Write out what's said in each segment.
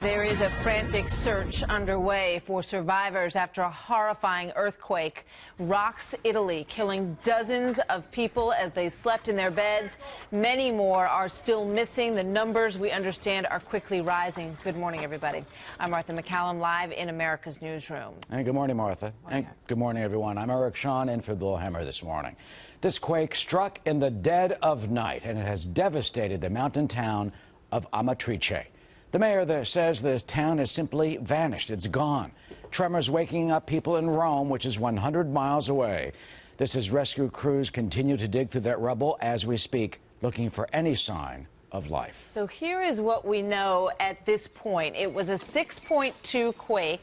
There is a frantic search underway for survivors after a horrifying earthquake rocks Italy, killing dozens of people as they slept in their beds. Many more are still missing. The numbers, we understand, are quickly rising. Good morning, everybody. I'm Martha McCallum, live in America's Newsroom. And good morning, Martha. And good morning, everyone. I'm Eric Shawn in for Bill Hemmer this morning. This quake struck in the dead of night, and it has devastated the mountain town of Amatrice. The mayor there says the town has simply vanished. It's gone. Tremors waking up people in Rome, which is 100 miles away. This as rescue crews continue to dig through that rubble as we speak, looking for any sign of life. So here is what we know at this point. It was a 6.2 quake.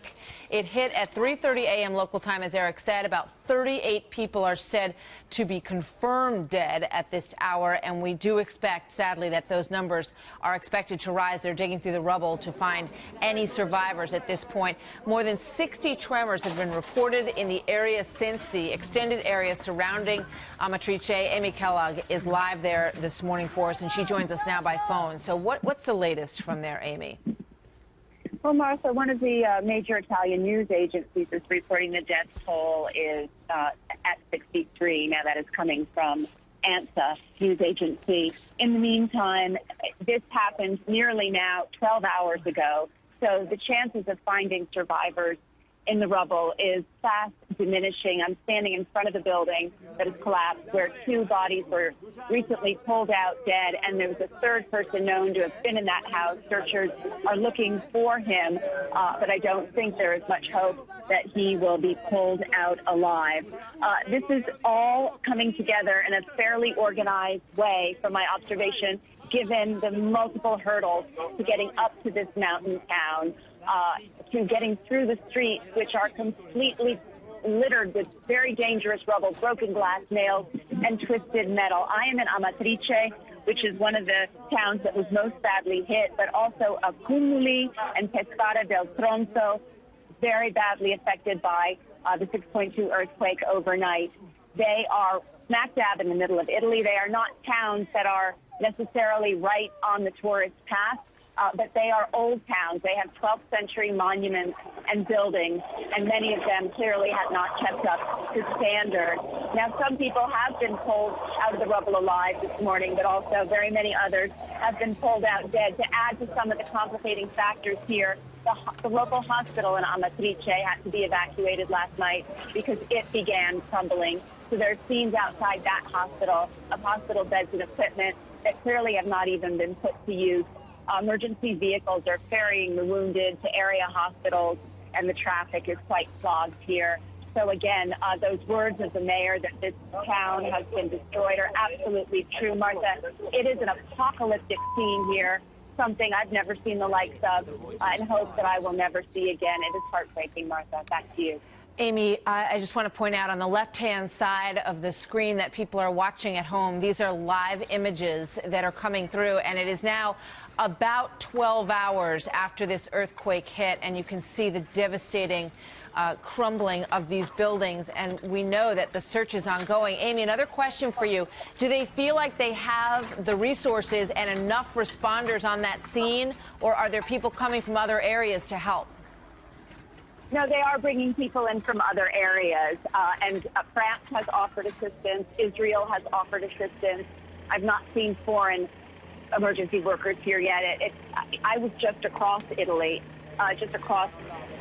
It hit at 3:30 a.m. local time, as Eric said. About 38 people are said to be confirmed dead at this hour, and we do expect, sadly, that those numbers are expected to rise. They're digging through the rubble to find any survivors at this point. More than 60 tremors have been reported in the area since the extended area surrounding Amatrice. Amy Kellogg is live there this morning for us, and she joins us now by phone. So what's the latest from there, Amy? Well, Martha, one of the major Italian news agencies is reporting the death toll is at 63. Now, that is coming from ANSA news agency. In the meantime, this happened nearly now 12 hours ago, so the chances of finding survivors in the rubble is fast diminishing. I'm standing in front of the building that has collapsed, where two bodies were recently pulled out dead, and there was a third person known to have been in that house. Searchers are looking for him, but I don't think there is much hope that he will be pulled out alive. This is all coming together in a fairly organized way, from my observation, given the multiple hurdles to getting up to this mountain town, to getting through the streets, which are completely littered with very dangerous rubble, broken glass, nails, and twisted metal. I am in Amatrice, which is one of the towns that was most badly hit, but also Accumuli and Pescara del Tronto, very badly affected by the 6.2 earthquake overnight. They are smack dab in the middle of Italy. They are not towns that are necessarily right on the tourist path, but they are old towns. They have 12th century monuments and buildings, and many of them clearly have not kept up to standard. Now, some people have been pulled out of the rubble alive this morning, but also very many others have been pulled out dead. To add to some of the complicating factors here, the local hospital in Amatrice had to be evacuated last night because it began crumbling. So there are scenes outside that hospital of hospital beds and equipment that clearly have not even been put to use. Emergency vehicles are ferrying the wounded to area hospitals, and the traffic is quite clogged here. So again, those words of the mayor that this town has been destroyed are absolutely true, Martha. It is an apocalyptic scene here, something I've never seen the likes of, and hope that I will never see again. It is heartbreaking, Martha. Back to you. Amy, I just want to point out on the left-hand side of the screen that people are watching at home, these are live images that are coming through, and it is now about 12 hours after this earthquake hit, and you can see the devastating crumbling of these buildings, and we know that the search is ongoing. Amy, another question for you. Do they feel like they have the resources and enough responders on that scene, or are there people coming from other areas to help? No, they are bringing people in from other areas, and France has offered assistance. Israel has offered assistance. I've not seen foreign emergency workers here yet. I was just across Italy, just across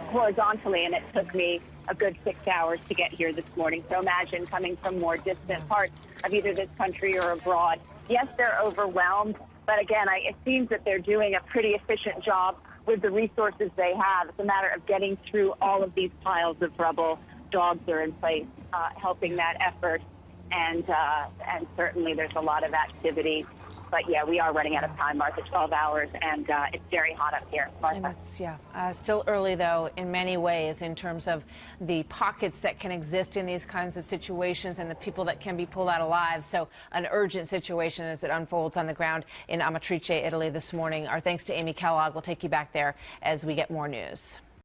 horizontally, and it took me a good 6 hours to get here this morning. So imagine coming from more distant parts of either this country or abroad. Yes, they're overwhelmed, but again, it seems that they're doing a pretty efficient job with the resources they have. It's a matter of getting through all of these piles of rubble. Dogs are in place helping that effort, and certainly there's a lot of activity. But yeah, we are running out of time, Martha, 12 hours, and it's very hot up here, Martha. Still early, though, in many ways, in terms of the pockets that can exist in these kinds of situations and the people that can be pulled out alive. So an urgent situation as it unfolds on the ground in Amatrice, Italy this morning. Our thanks to Amy Kellogg. We'll take you back there as we get more news.